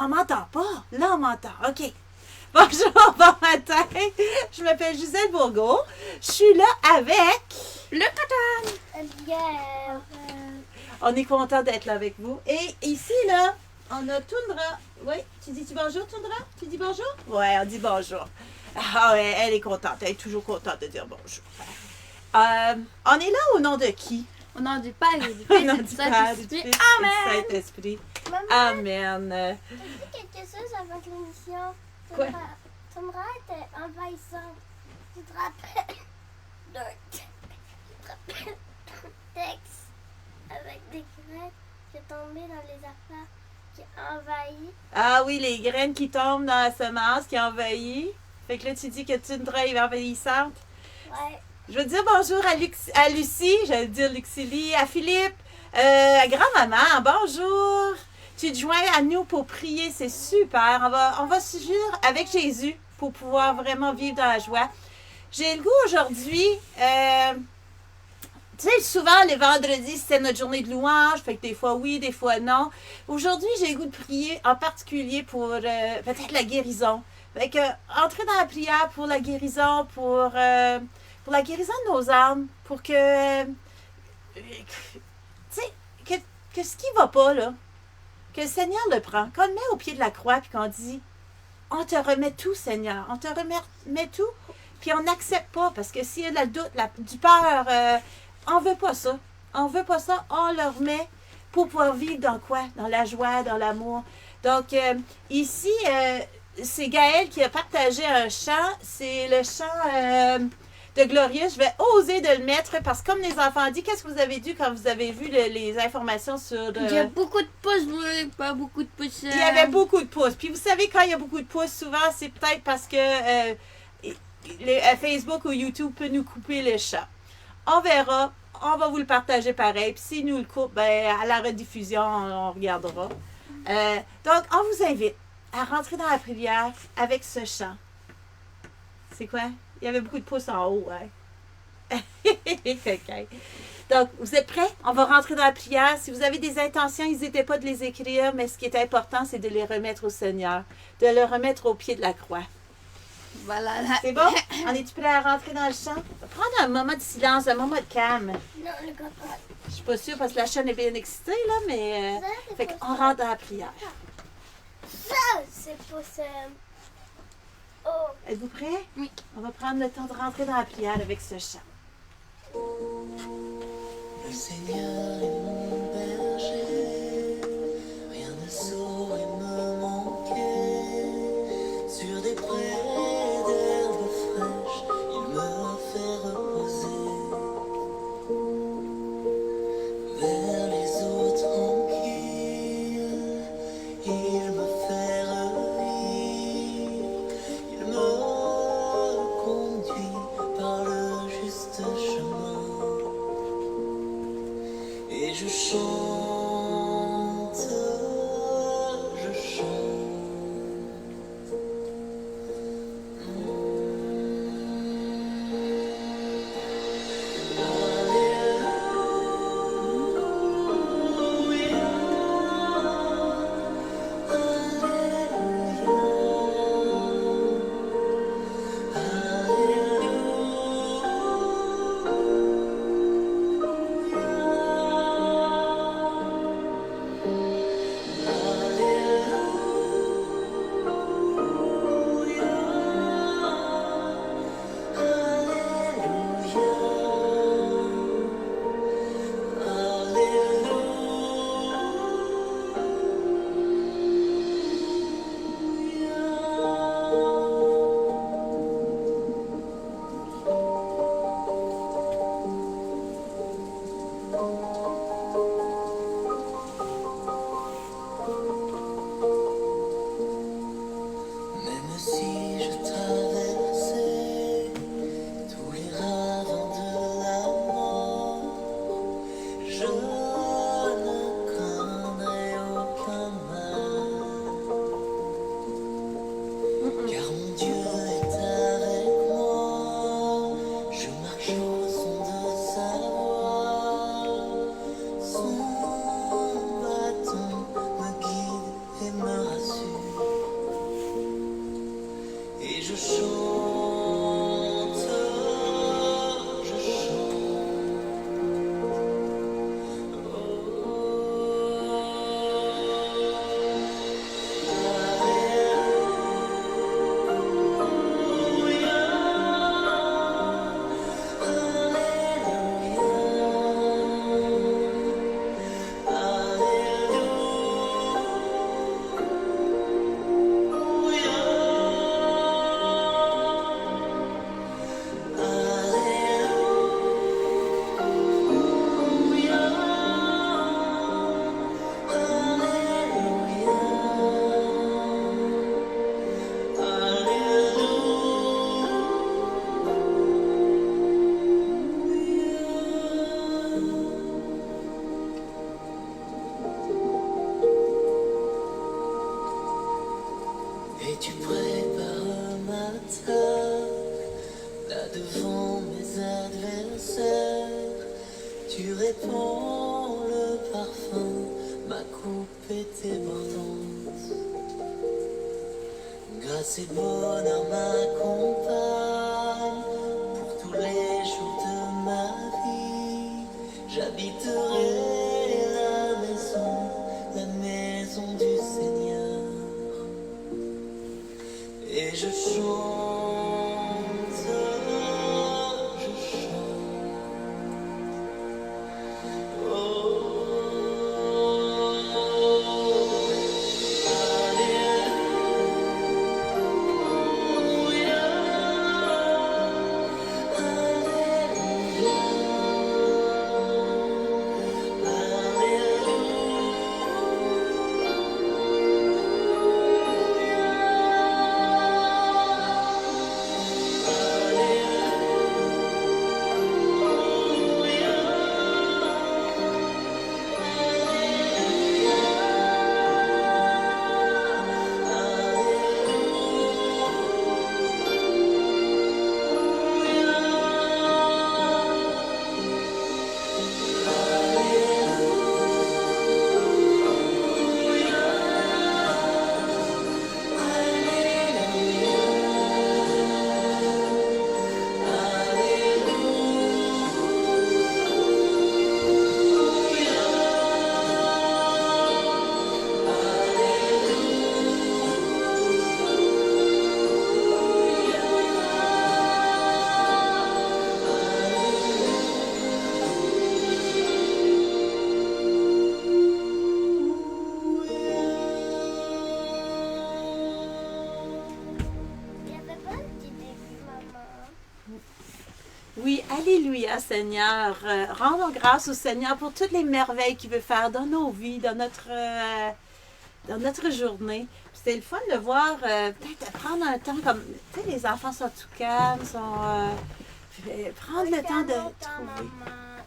on m'entend pas. Là, on m'entend. OK. Bonjour, bon matin. Je m'appelle Gisèle Bourgault. Je suis là avec... Le coton! Yeah. On est content d'être là avec vous. Et ici, là, on a Tundra. Oui, tu dis bonjour, Tundra? Tu dis bonjour? Oui, on dit bonjour. Ah ouais, elle est contente. Elle est toujours contente de dire bonjour. On est là au nom de qui? Au nom du Père et du Au Fils nom et du du Père, Saint-Esprit. du Fils et du Amen! Saint-Esprit. Maman, Amen. tu dis quelque chose avec l'émission. Quoi? Tundra était envahissante. Tu te rappelles d'un texte avec des graines qui est tombé dans les affaires, qui a envahi. Ah oui, les graines qui tombent dans la semence, qui envahit. Fait que là, tu dis que Tundra est envahissante. Ouais. Je veux dire bonjour à Lucie, j'allais dire Luxili, à Philippe, à grand-maman, bonjour. Tu te joins à nous pour prier, c'est super. On va se suivre avec Jésus pour pouvoir vraiment vivre dans la joie. J'ai le goût aujourd'hui, tu sais, souvent les vendredis, c'est notre journée de louange, fait que des fois oui, des fois non. Aujourd'hui, j'ai le goût de prier en particulier pour peut-être la guérison. Fait que, entrer dans la prière pour la guérison, pour la guérison de nos âmes, pour que, tu sais, que ce qui va pas, là, que le Seigneur le prend, qu'on le met au pied de la croix, puis qu'on dit, on te remet tout, Seigneur, on te remet tout, puis on n'accepte pas, parce que s'il y a de la doute, du peur, on veut pas ça. On veut pas ça, on le remet pour pouvoir vivre dans quoi? Dans la joie, dans l'amour. Donc, ici, c'est Gaël qui a partagé un chant, c'est le chant... de Glorieux, je vais oser de le mettre parce que comme les enfants disent, qu'est-ce que vous avez dit quand vous avez vu les informations sur... Il y a beaucoup de pouces bleus, pas beaucoup de pouces. Il y avait beaucoup de pouces. Puis vous savez, quand il y a beaucoup de pouces, souvent, c'est peut-être parce que Facebook ou YouTube peut nous couper le chant. On verra. On va vous le partager pareil. Puis s'il nous le coupe, ben, à la rediffusion, on regardera. Donc, on vous invite à rentrer dans la prière avec ce chant. C'est quoi? Il y avait beaucoup de pouces en haut, hein? OK. Donc, vous êtes prêts? On va rentrer dans la prière. Si vous avez des intentions, n'hésitez pas de les écrire, mais ce qui est important, c'est de les remettre au Seigneur, de les remettre au pied de la croix. Voilà. Là. C'est bon? On est-tu prêts à rentrer dans le chant? Prendre un moment de silence, un moment de calme. Non, le coton. Je suis pas sûre parce que la chaîne est bien excitée, là, mais... fait qu'on rentre dans la prière. Ça, c'est pour ça. Oh. Êtes-vous prêts? Oui. On va prendre le temps de rentrer dans la prière avec ce chant. Le Seigneur est mon berger, rien ne saurait me manquer. Sur des prés d'herbes fraîches, il me fait reposer. Vers les eaux tranquilles, il me fait revivre. Il me conduit par le juste chemin. Et je chante je chante, je Et tu prépares ma table, là devant mes adversaires. Tu répands le parfum, ma coupe est débordante. Grâce et bonheur m'accompagnent pour tous les jours de ma vie. J'habiterai la maison du Seigneur. Et je chante, je chante. Il n'y avait pas un petit début, maman. Oui, alléluia, Seigneur. Rendons grâce au Seigneur pour toutes les merveilles qu'il veut faire dans nos vies, dans notre journée. Puis c'était le fun de voir, peut-être prendre un temps comme, tu sais, les enfants sont tout calmes, prendre le temps de trouver.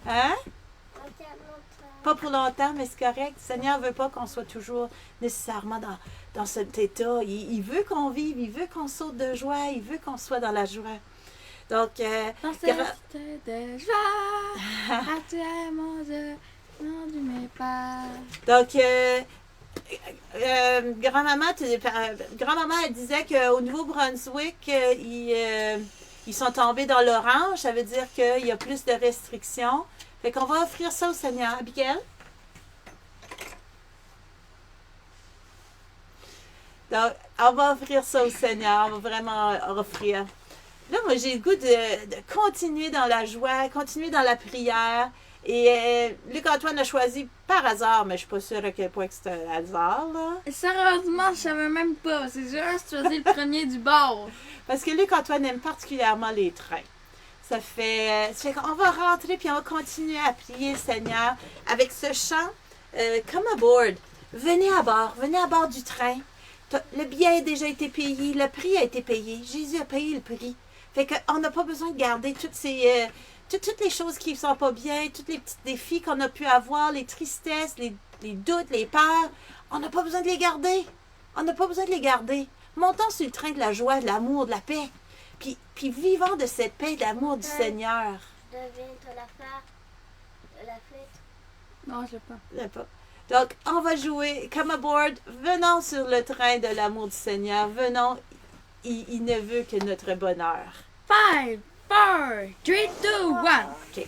Hein? Pas pour longtemps, mais c'est correct. Le Seigneur ne veut pas qu'on soit toujours nécessairement dans cet état. Il veut qu'on vive, il veut qu'on saute de joie, il veut qu'on soit dans la joie. Donc, Dans cette de joie, à toi mon Dieu, non du mes pas. Donc, grand-maman, elle disait qu'au Nouveau-Brunswick, ils sont tombés dans l'orange. Ça veut dire qu'il y a plus de restrictions. Fait qu'on va offrir ça au Seigneur. Abigail? Donc, on va offrir ça au Seigneur. On va vraiment offrir. Là, moi, j'ai le goût de continuer dans la joie, continuer dans la prière. Et Luc-Antoine a choisi par hasard, mais je suis pas sûre à quel point que c'est un hasard, là. Sérieusement, je savais même pas. C'est juste choisi le premier du bord. Parce que Luc-Antoine aime particulièrement les trains. Ça fait qu'on va rentrer puis on va continuer à prier le Seigneur avec ce chant Come aboard. Venez à bord du train. Le billet a déjà été payé, le prix a été payé. Jésus a payé le prix. Fait qu'on n'a pas besoin de garder toutes les choses qui ne sont pas bien, tous les petits défis qu'on a pu avoir, les tristesses, les doutes, les peurs. On n'a pas besoin de les garder. On n'a pas besoin de les garder. Montons sur le train de la joie, de l'amour, de la paix. Puis vivons de cette paix et de l'amour du Seigneur. Je devine la fleur de la flûte. Non, je sais pas. Je sais pas. Donc, on va jouer Come aboard. Venons sur le train de l'amour du Seigneur. Venons. il ne veut que notre bonheur. 5, 4, 3, 2, 1. OK.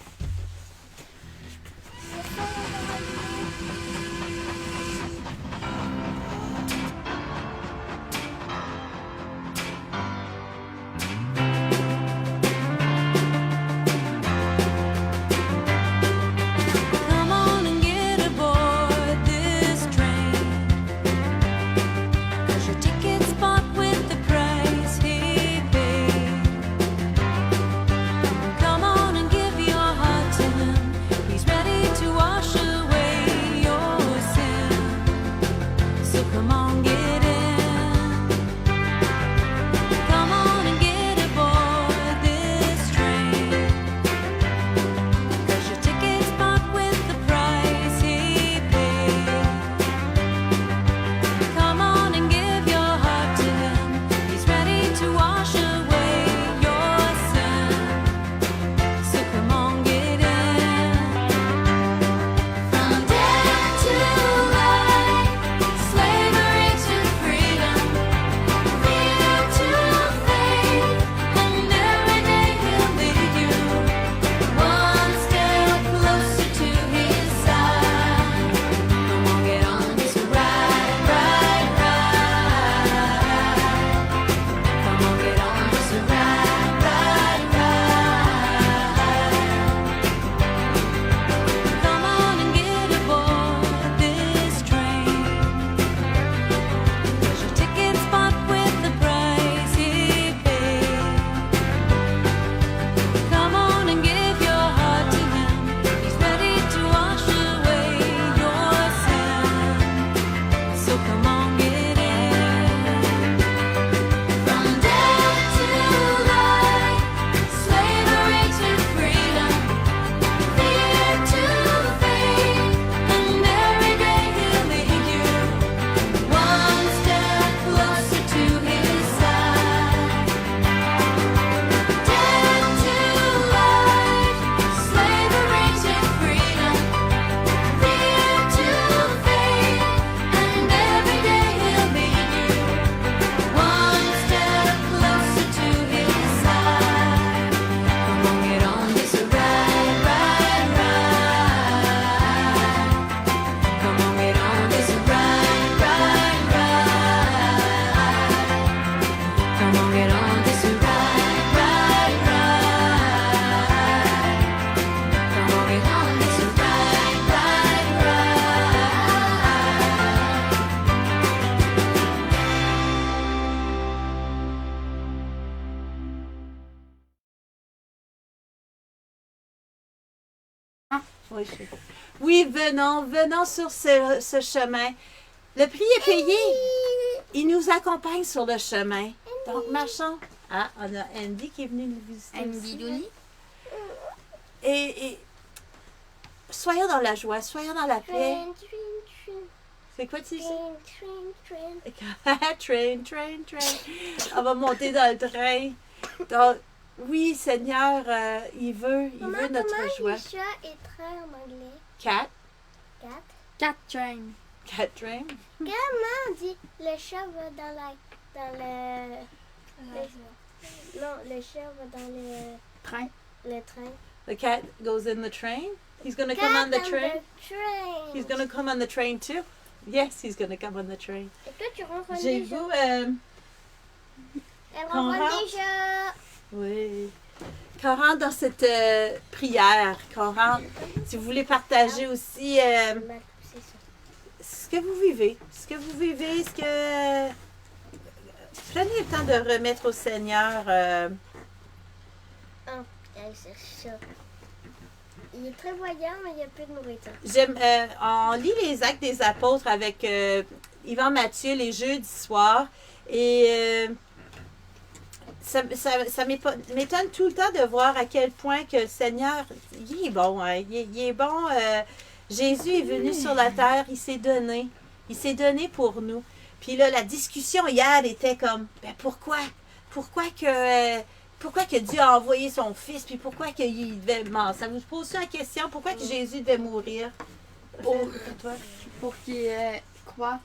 Come on and get aboard this train, 'cause your ticket's bought with the price he paid. Come on and give your heart to him. He's ready to wash away your sin. So come on, get in. Come on and get aboard this train, 'cause your ticket's bought with the price he paid. Come on and give your heart to him. He's ready to wash away your sin. So come on, get in. From death to life, slavery to freedom, fear to faith, and every day he'll lead you one step closer to his side. Come on, get on this ride, ride, ride. Come on, get on this ride, ride, ride. Come on and get aboard this train, 'cause your ticket's bought with the price he paid. Come on and give your heart to him. He's ready to wash away your sin. So come on, get in. From death to life, slavery to freedom, fear to faith, and every day he'll lead you one step closer to his side. Death to life, slavery to freedom, fear to faith, and every day he'll lead you one step closer to his side. Come on, get on this ride, ride, ride. Come on, get on this ride, ride, ride. Come on, get on this ride, ride, ride. Come on, get on this ride, ride, ride. Oui, oui, venons sur ce chemin. Le prix est payé. Il nous accompagne sur le chemin. Donc, marchons. Ah, on a Andy qui est venu nous visiter. Andy aussi. Loli. Et soyons dans la joie, soyons dans la paix. Train, train, train, C'est quoi tu dis? train, train, train. Train. On va monter dans le train. Donc, oui, Seigneur, il veut Maman, notre comment joie. les chats et train en anglais? Cat. 4. 4 train. Cat train. Comment on dit le chat va dans le... Non, le chat va dans Train. le train. The cat goes in the train. He's going to come on the Cat train. train. He's going to come on the train too. Yes, he's going to come on the train. Et toi, tu ronronnes J'ai déjà. vous, Elle qu'on ronronne rentre. déjà. oui. Qu'on rentre dans cette prière, qu'on rentre, si vous voulez partager aussi J'ai mal poussé ça. ce que vous vivez, ce que prenez le temps de remettre au Seigneur. Elle cherche ça. Il est très voyant, mais il n'y a plus de nourriture. On lit les Actes des Apôtres avec Yvan Mathieu les jeudis soirs et ça m'étonne tout le temps de voir à quel point que le Seigneur, il est bon. Hein, il est bon. Jésus est venu sur la terre, il s'est donné. Il s'est donné pour nous. Puis là, la discussion hier était comme, ben pourquoi que Dieu a envoyé son Fils, puis pourquoi qu'il devait mourir? Ça vous pose la question, pourquoi que Jésus devait mourir? Pour- Toi? Pour qu'il croit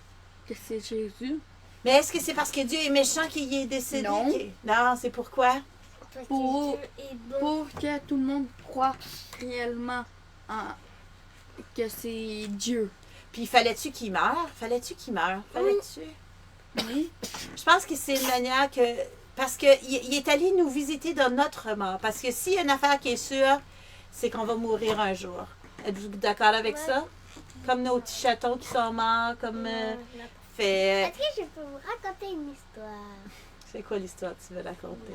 que c'est Jésus. Mais est-ce que c'est parce que Dieu est méchant qu'il est décédé? Non. Non, c'est pourquoi? Parce que Pour- Dieu est bon. Pour que tout le monde croit réellement que c'est Dieu. Puis fallait-tu qu'il meure? Fallait-tu qu'il meure? Fallait-tu? Oui. Je pense que c'est une manière que... Parce qu'il il est allé nous visiter dans notre mort. Parce que s'il y a une affaire qui est sûre, c'est qu'on va mourir un jour. Êtes-vous d'accord avec Ouais. ça? Comme nos petits chatons qui sont morts, comme... fait... Est-ce que je peux vous raconter une histoire? C'est quoi l'histoire que tu veux raconter?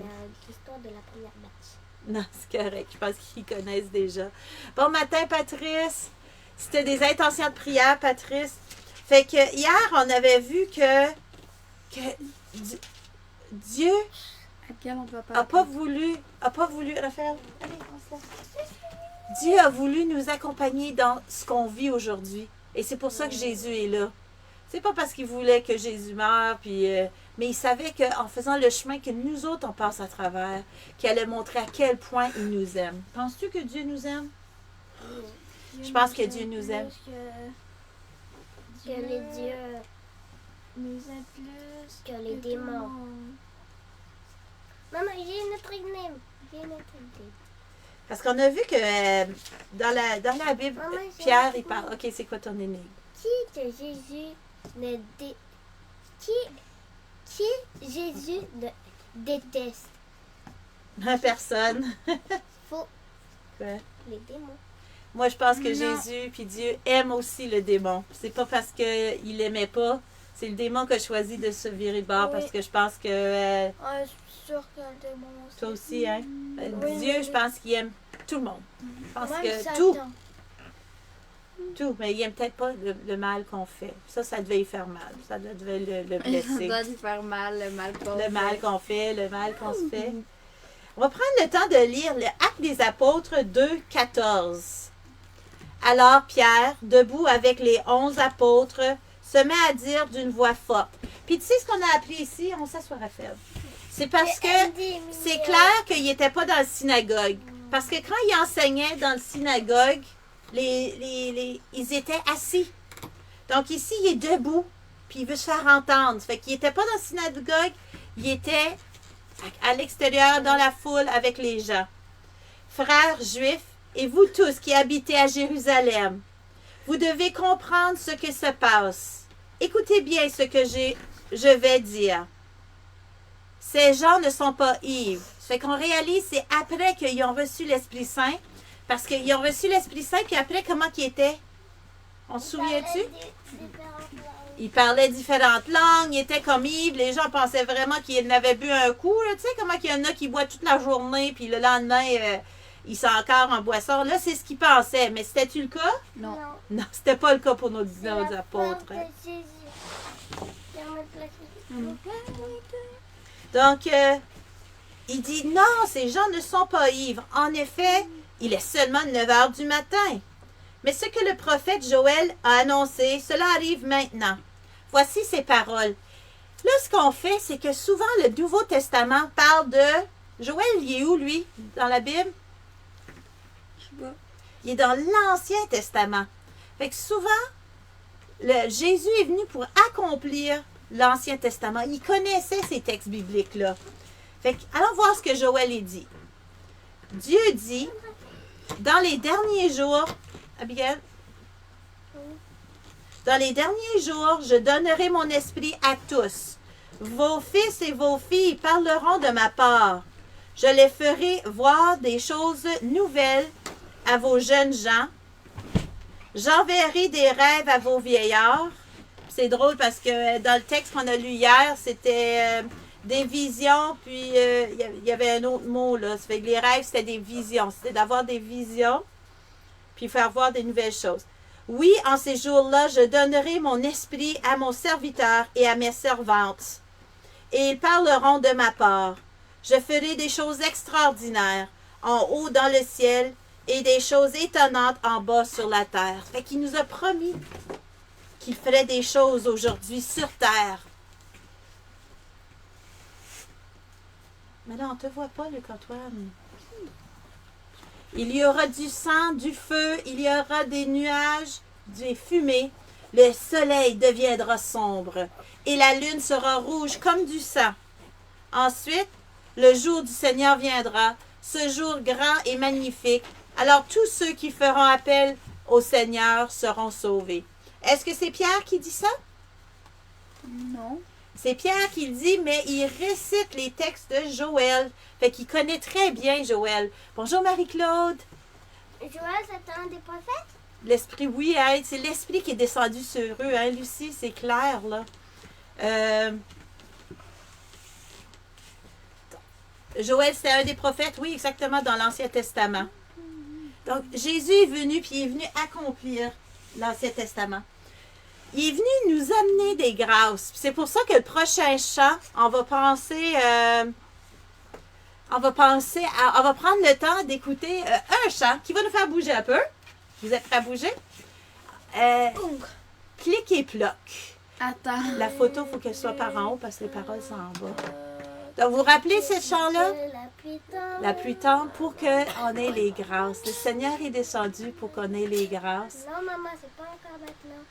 L'histoire de la première match. Non, c'est correct. Je pense qu'ils connaissent déjà. Bon matin, Patrice. C'était des intentions de prière, Patrice. Fait que hier, on avait vu que Dieu À quel on va a pas voulu, Raphaël, allez, on se lève. Dieu a voulu nous accompagner dans ce qu'on vit aujourd'hui. Et c'est pour ça que Jésus est là. C'est pas parce qu'il voulait que Jésus meure, puis, mais il savait qu'en faisant le chemin que nous autres, on passe à travers, qu'il allait montrer à quel point il nous aime. Penses-tu que Dieu nous aime? Je pense que Dieu nous aime. Que les dieux, nous aime plus que les démons. Maman, j'ai une autre idée. J'ai une autre idée. Parce qu'on a vu que dans la Bible, Maman, j'ai Pierre, un il parle. OK, c'est quoi ton énigme? Qui que Jésus ne dé... qui Jésus ne déteste? Personne. Faux. Quoi? Les démons. Moi, je pense que Non. Jésus puis Dieu aime aussi le démon. C'est pas parce qu'il l'aimait pas. C'est le démon qui a choisi de se virer de bord Oui. parce que je pense que Je suis sûre que le démon aussi. toi aussi, hein? Oui, Dieu, oui, je oui. pense qu'il aime tout le monde. Je pense Même que Satan. tout, mais il aime peut-être pas le mal qu'on fait. Ça devait y faire mal. Ça devait le Ça blesser. doit lui faire mal, le mal qu'on Le mal qu'on fait, le mal qu'on se fait. On va prendre le temps de lire le Acte des Apôtres 2, 14. Alors Pierre, debout avec les 11 apôtres, se met à dire d'une voix forte. Puis tu sais ce qu'on a appris ici? On s'assoit, Raphaël. C'est parce que c'est clair qu'il n'était pas dans le synagogue. Parce que quand il enseignait dans le synagogue, ils étaient assis. Donc ici, il est debout, puis il veut se faire entendre. Fait qu'il n'était pas dans le synagogue, il était à l'extérieur, dans la foule, avec les gens. Frères juifs, et vous tous qui habitez à Jérusalem, vous devez comprendre ce que se passe. Écoutez bien ce que je vais dire. Ces gens ne sont pas ivres. Ça fait qu'on réalise, c'est après qu'ils ont reçu l'Esprit Saint, parce qu'ils ont reçu l'Esprit Saint, puis après, comment ils étaient? On se souvient-tu? Ils parlaient différentes langues, ils étaient comme ivres, les gens pensaient vraiment qu'ils n'avaient bu un coup. Là. Tu sais comment il y en a qui boivent toute la journée, puis le lendemain, ils sont encore en boisson. Là, c'est ce qu'ils pensaient. Mais c'était-tu le cas? Non. Non, c'était pas le cas pour nos apôtres. Donc, il dit, non, ces gens ne sont pas ivres. En effet, il est seulement 9 heures du matin. Mais ce que le prophète Joël a annoncé, cela arrive maintenant. Voici ses paroles. Là, ce qu'on fait, c'est que souvent, le Nouveau Testament parle de... Joël, il est où, lui, dans la Bible? Il est dans l'Ancien Testament. Fait que souvent, Jésus est venu pour accomplir l'Ancien Testament. Il connaissait ces textes bibliques-là. Fait que, allons voir ce que Joël a dit. Dieu dit, dans les derniers jours, Abigail, dans les derniers jours, je donnerai mon esprit à tous. Vos fils et vos filles parleront de ma part. Je les ferai voir des choses nouvelles à vos jeunes gens. J'enverrai des rêves à vos vieillards. C'est drôle parce que dans le texte qu'on a lu hier, c'était des visions, puis il y avait un autre mot, là. Ça fait que les rêves, c'était des visions. C'était d'avoir des visions, puis faire voir des nouvelles choses. Oui, en ces jours-là, je donnerai mon esprit à mon serviteur et à mes servantes, et ils parleront de ma part. Je ferai des choses extraordinaires en haut dans le ciel et des choses étonnantes en bas sur la terre. Fait qu'il nous a promis qu'il ferait des choses aujourd'hui sur terre. Mais là, on ne te voit pas, Luc-Antoine. Il y aura du sang, du feu, il y aura des nuages, des fumées. le soleil deviendra sombre et la lune sera rouge comme du sang. Ensuite, le jour du Seigneur viendra, ce jour grand et magnifique. Alors tous ceux qui feront appel au Seigneur seront sauvés. Est-ce que c'est Pierre qui dit ça? Non. C'est Pierre qui le dit, mais il récite les textes de Joël. Fait qu'il connaît très bien Joël. Bonjour Marie-Claude. Joël, c'est un des prophètes? L'esprit, oui, hein, c'est l'esprit qui est descendu sur eux, hein, Lucie, c'est clair, là. Joël, c'était un des prophètes, oui, exactement, dans l'Ancien Testament. Donc, Jésus est venu, puis il est venu accomplir l'Ancien Testament. Il est venu nous amener des grâces. C'est pour ça que le prochain chant, on va prendre le temps d'écouter un chant qui va nous faire bouger un peu. Vous êtes prêts à bouger? Clic et ploc. Attends. La photo, il faut qu'elle soit par en haut parce que les paroles sont en bas. Donc, vous vous rappelez ce chant-là? La pluie tombe pour qu'on ait les grâces. Le Seigneur est descendu pour qu'on ait les grâces. Non, maman, c'est pas encore maintenant.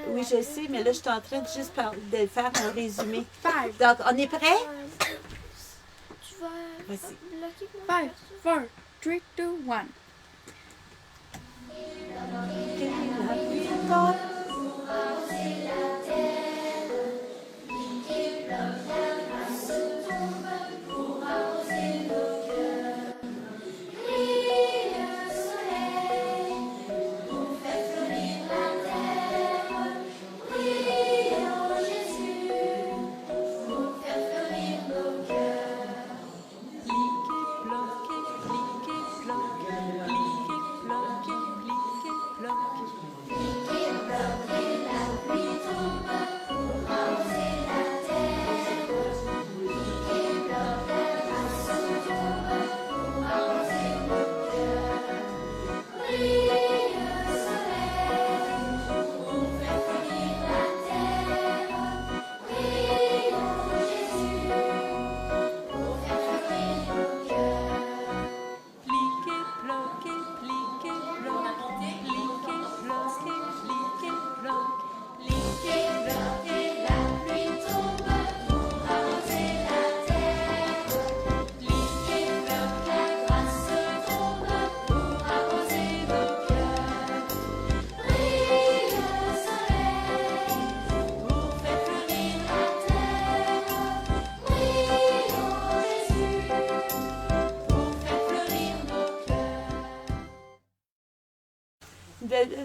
Oui, je sais, mais là, je suis en train de juste de faire un résumé. Five. Donc, on est prêts? Tu vas Vas-y. bloquer mon 5, 4, 3, 2, 1.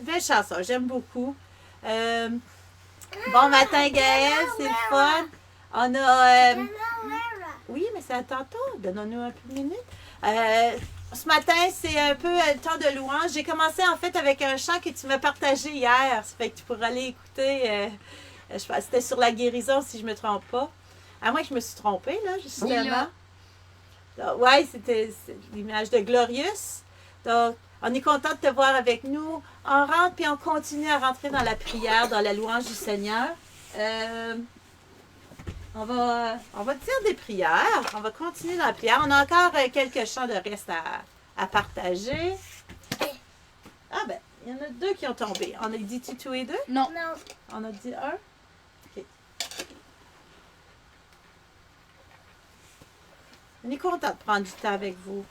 Belle chanson, j'aime beaucoup. Bon matin, Gaëlle, c'est le fun. On a... oui, mais c'est à tantôt. Donnons-nous un peu de minutes. Ce matin, c'est un peu le temps de louange. J'ai commencé en fait avec un chant que tu m'as partagé hier. Ça fait que tu pourras aller écouter. Je pense que c'était sur la guérison, si je ne me trompe pas. À moins que je me suis trompée, là, justement. Oui, c'était l'image de Glorious. Donc, on est content de te voir avec nous. On rentre puis on continue à rentrer dans la prière, dans la louange du Seigneur. On va dire des prières. On va continuer dans la prière. On a encore quelques chants de reste à partager. Ah ben, il y en a deux qui ont tombé. On a dit tous et deux? Non. Non. On a dit un? OK. On est content de prendre du temps avec vous.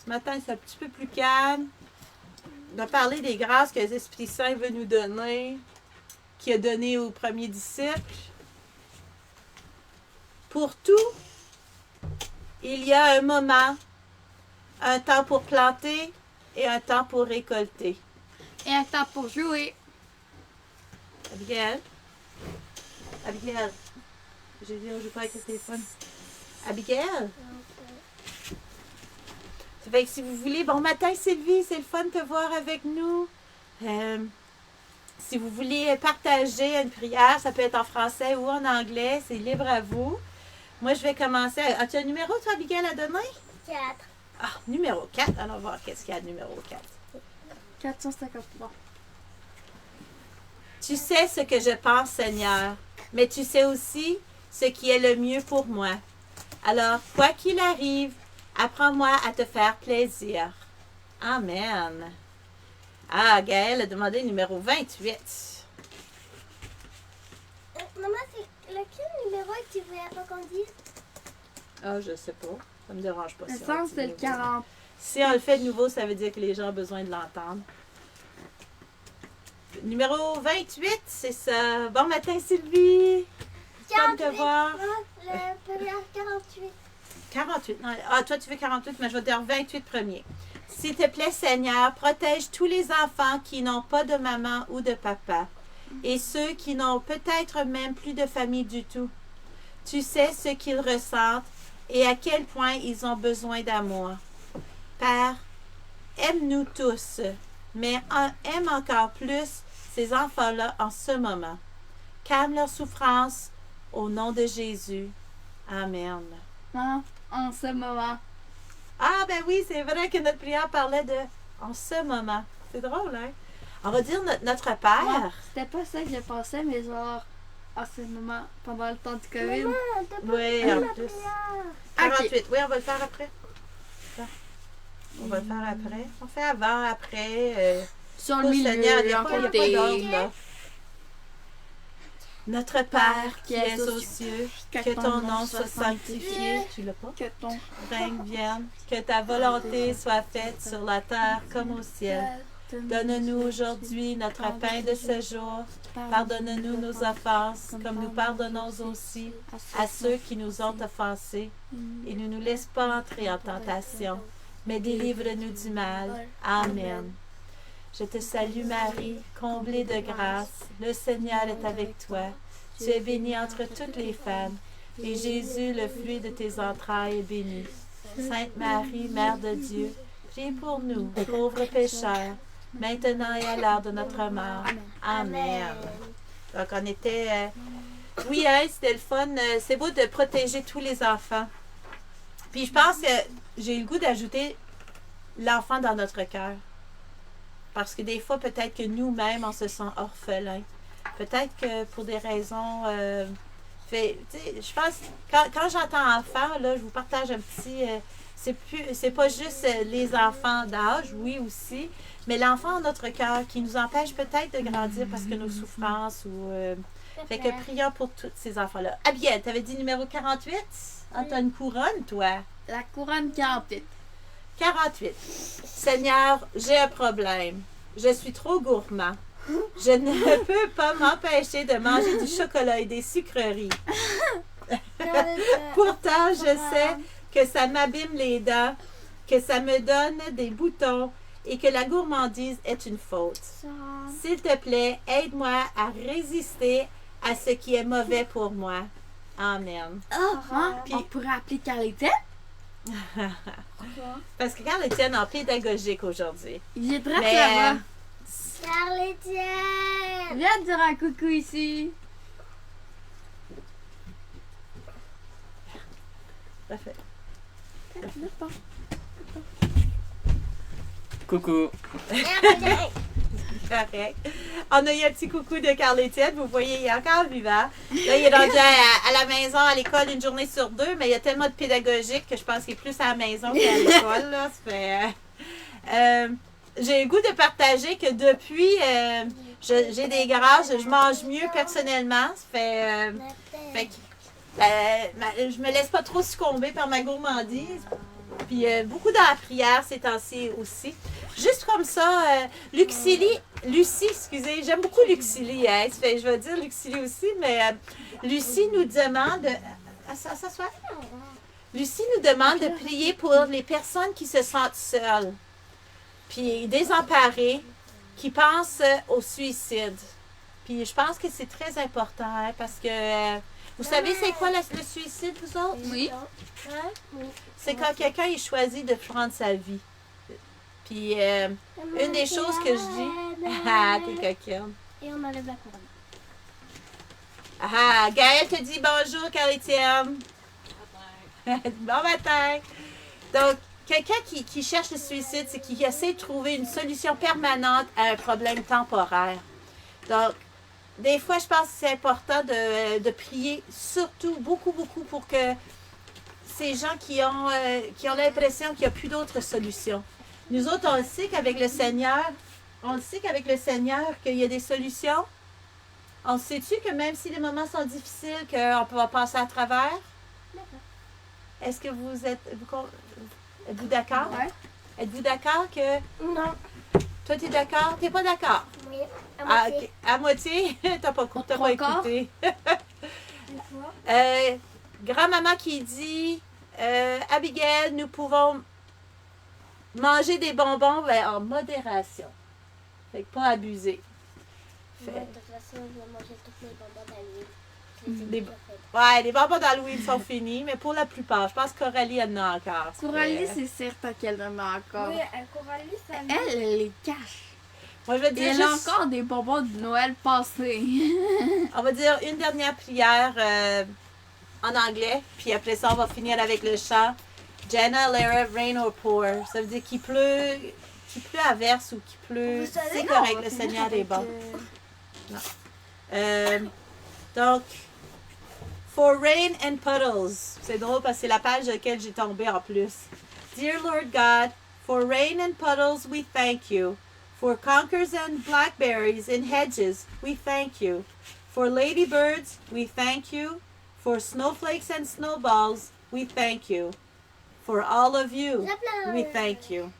Ce matin, c'est un petit peu plus calme. On a parlé des grâces que l'Esprit Saint veut nous donner, qu'il a donné aux premiers disciples. Pour tout, il y a un moment, un temps pour planter et un temps pour récolter. Et un temps pour jouer. Abigail? Abigail? J'ai dit, on joue pas avec le téléphone. Abigail? Ça fait que si vous voulez, bon matin Sylvie, c'est le fun de te voir avec nous. Si vous voulez partager une prière, ça peut être en français ou en anglais, c'est libre à vous. Moi, je vais commencer. As-tu un numéro, toi, Abigail, à donner? 4. Ah, numéro 4. Allons voir qu'est-ce qu'il y a numéro 4. 453. Tu sais ce que je pense, Seigneur, mais tu sais aussi ce qui est le mieux pour moi. Alors, quoi qu'il arrive, apprends-moi à te faire plaisir. Amen. Ah, Gaëlle a demandé le numéro 28. Maman, c'est lequel numéro que tu voulais pas qu'on dise? Ah, je sais pas. Ça me dérange pas. Le si on sens, dit c'est le nouveau. 40. Si on le fait de nouveau, ça veut dire que les gens ont besoin de l'entendre. Numéro 28, c'est ça. Bon matin, Sylvie. Fun de te voir. Le premier 48. 48. Non, ah, toi, tu veux 48, mais je vais te dire 28 premiers. S'il te plaît, Seigneur, protège tous les enfants qui n'ont pas de maman ou de papa et ceux qui n'ont peut-être même plus de famille du tout. Tu sais ce qu'ils ressentent et à quel point ils ont besoin d'amour. Père, aime-nous tous, mais aime encore plus ces enfants-là en ce moment. Calme leur souffrance au nom de Jésus. Amen. Maman, en ce moment. Ah, ben oui, c'est vrai que notre prière parlait de en ce moment. C'est drôle, hein? On va dire notre Moi, Père. c'était pas ça que je pensais, mais genre, en ce moment, pendant le temps du COVID. Maman, t'as pas Oui, fait en la plus. prière. 48. Oui, on va le faire après. On va le faire après. On fait avant, après. Sur le Oh, milieu, Seigneur, des en fois, il n'y a pas côté. d'ordre, là. Notre Père qui es aux cieux, que ton nom soit sanctifié. Tu l'as pas? Que ton Règne vienne, que ta volonté soit faite sur la terre comme au ciel. Donne-nous aujourd'hui notre pain de ce jour. Pardonne-nous nos offenses, comme nous pardonnons aussi à ceux qui nous ont offensés. Et ne nous laisse pas entrer en tentation, mais délivre-nous du mal. Amen. Je te salue Marie, comblée de grâce. Le Seigneur est avec toi. Tu es bénie entre toutes les femmes. Et Jésus, le fruit de tes entrailles, est béni. Sainte Marie, Mère de Dieu, prie pour nous, pauvres pécheurs, maintenant et à l'heure de notre mort. Amen. Donc, on était... Oui, hein, c'était le fun. C'est beau de protéger tous les enfants. Puis, je pense que j'ai eu le goût d'ajouter l'enfant dans notre cœur. Parce que des fois, peut-être que nous-mêmes, on se sent orphelins. Peut-être que pour des raisons... je pense, quand j'entends enfant, là, je vous partage un petit... c'est pas juste les enfants d'âge, oui aussi, mais l'enfant en notre cœur qui nous empêche peut-être de grandir parce que nos souffrances ou... fait que prions pour tous ces enfants-là. Ah bien, t'avais dit numéro 48? Ah, t'as une couronne, toi? La couronne 48. 48. Seigneur, j'ai un problème. Je suis trop gourmand. Je ne peux pas m'empêcher de manger du chocolat et des sucreries. Pourtant, je sais que ça m'abîme les dents, que ça me donne des boutons et que la gourmandise est une faute. S'il te plaît, aide-moi à résister à ce qui est mauvais pour moi. Amen. Hein? Puis- On pourrait appeler Carlétette? Parce que quand Étienne est en pédagogique aujourd'hui. Il est très Mais, là-bas. Carlétienne! Viens dire un coucou ici. Parfait. Là, pas. Coucou. Correct. On a eu un petit coucou de Carl-Étienne. Vous voyez, il est encore vivant. Là, il est rendu à la maison, à l'école, une journée sur deux, mais il y a tellement de pédagogique que je pense qu'il est plus à la maison qu'à l'école. Là. Ça fait, j'ai le goût de partager que depuis, j'ai des grâces, je mange mieux personnellement. Ça fait, fait que, je me laisse pas trop succomber par ma gourmandise. Puis beaucoup dans la prière ces temps-ci aussi. Juste comme ça, Lucie, excusez, j'aime beaucoup Lucie, hein. Je vais dire Lucie aussi, mais Lucie nous demande... s'asseoir. Lucie nous demande de prier pour les personnes qui se sentent seules, puis désemparées, qui pensent au suicide. Puis je pense que c'est très important, hein, parce que... vous savez c'est quoi le suicide, vous autres? Oui. C'est quand quelqu'un il choisit de prendre sa vie. Puis, une des choses que je dis... Ah, t'es coquine. Et on enlève la couronne. Ah, Gaëlle te dit bonjour, Carl-Étienne. Bon matin. Donc, quelqu'un qui cherche le suicide, c'est qu'il essaie de trouver une solution permanente à un problème temporaire. Donc, des fois, je pense que c'est important de prier, surtout beaucoup, beaucoup, pour que ces gens qui ont l'impression qu'il n'y a plus d'autres solutions. Nous autres, on sait qu'avec le Seigneur, on le sait qu'avec le Seigneur, qu'il y a des solutions. On sait-tu que même si les moments sont difficiles, qu'on va passer à travers? D'accord. Est-ce que vous êtes-vous d'accord? Ouais. Êtes-vous d'accord que... Non. Toi, t'es d'accord? T'es pas d'accord? Oui, à Ah, moitié. ok. À moitié? T'as pas Trois quarts? écouté. Une fois. Grand-maman qui dit, Abigail, nous pouvons manger des bonbons en modération. Fait que pas abuser. Moi, de toute façon, je vais manger toutes les bonbons d'Halloween. Je les ai Les- déjà faites. Ouais, les bonbons d'Halloween sont finis, mais pour la plupart, je pense qu'Aurélie en a encore. Coralie, c'est certain qu'elle en a encore. Oui, Coralie, ça Elle les cache. Moi, je vais Et dire elle a juste, encore des bonbons de Noël passés. on va dire une dernière prière en anglais, puis après ça, on va finir avec le chant Jana, Lara, Rain or Pour. Ça veut dire qu'il pleut à verse ou qu'il pleut. Vous savez, C'est non, correct, on va le finir Seigneur est avec, bon. Donc, For rain and puddles. C'est drôle parce que c'est la page de laquelle j'ai tombé en plus. Dear Lord God, for rain and puddles we thank you. For conkers and blackberries in hedges we thank you. For ladybirds we thank you. For snowflakes and snowballs we thank you. For all of you we thank you.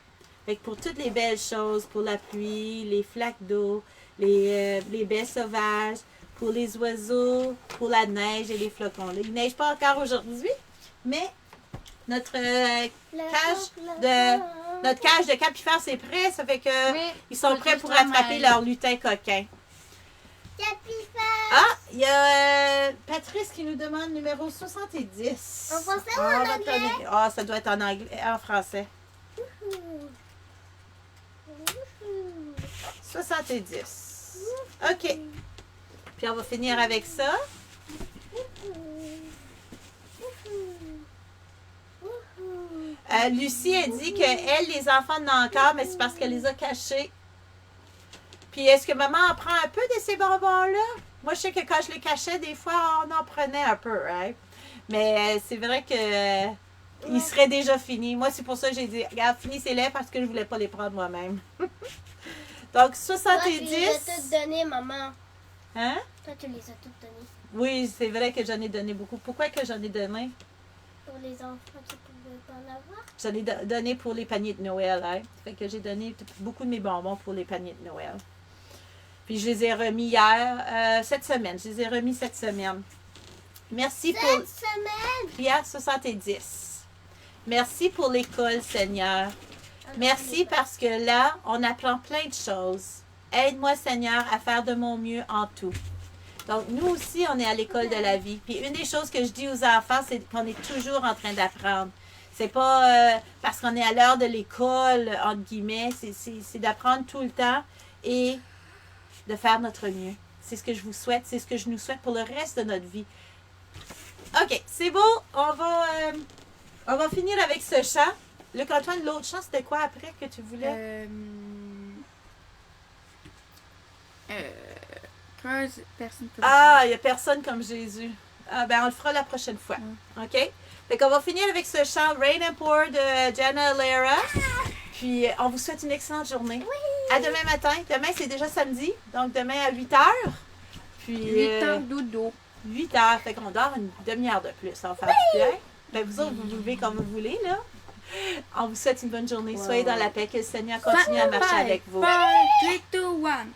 Fait que pour toutes les belles choses, pour la pluie, les flaques d'eau, les baies sauvages, pour les oiseaux, pour la neige et les flocons. Il neige pas encore aujourd'hui, mais notre cage de capifères, c'est prêt. Ça fait que Oui, ils sont c'est prêts juste pour la attraper neige. leur lutin coquin. Capifère. Ah, il y a Patrice qui nous demande numéro 70. En français ou Ah, en on va anglais? donner- Ah, ça doit être en anglais, en français. 70. OK. Puis on va finir avec ça. Lucie a dit qu'elle, les enfants n'ont encore, mais c'est parce qu'elle les a cachés. Puis est-ce que maman en prend un peu de ces bonbons-là? Moi, je sais que quand je les cachais, des fois, on en prenait un peu, hein? Mais c'est vrai que ils seraient déjà finis. Moi, c'est pour ça que j'ai dit, regarde, finissez-les parce que je voulais pas les prendre moi-même. Donc, Toi, tu 70. les as toutes données, maman. Hein? Toi, tu les as toutes données. Oui, c'est vrai que j'en ai donné beaucoup. Pourquoi que j'en ai donné? Pour les enfants qui pouvaient pas en avoir. J'en ai donné pour les paniers de Noël, hein? Fait que j'ai donné beaucoup de mes bonbons pour les paniers de Noël. Puis je les ai remis hier, cette semaine. Je les ai remis cette semaine. Merci pour... Cette semaine. Prière 70. Merci pour l'école, Seigneur. Merci parce que là, on apprend plein de choses. Aide-moi, Seigneur, à faire de mon mieux en tout. Donc, nous aussi, on est à l'école de la vie. Puis une des choses que je dis aux enfants, c'est qu'on est toujours en train d'apprendre. C'est pas parce qu'on est à l'heure de l'école, entre guillemets, c'est d'apprendre tout le temps et de faire notre mieux. C'est ce que je vous souhaite, c'est ce que je nous souhaite pour le reste de notre vie. OK, c'est beau. On va finir avec ce chant. Luc-Antoine, l'autre chant, c'était quoi après que tu voulais? Personne peut Ah, il n'y a personne comme Jésus. Ah, ben, on le fera la prochaine fois. OK? Fait qu'on va finir avec ce chant Rain and Pour de Jana Lara. Puis, on vous souhaite une excellente journée. À demain matin. Demain, c'est déjà samedi. Donc, demain à 8 h. Puis, 8 heures dodo. 8 h. Fait qu'on dort une demi-heure de plus. Ça va faire du bien. Ben, vous autres, vous vivez comme vous voulez, là. On vous souhaite une bonne journée. Soyez dans la paix. Que le Seigneur continue à marcher avec vous. 5, 4, 3, 2, 1.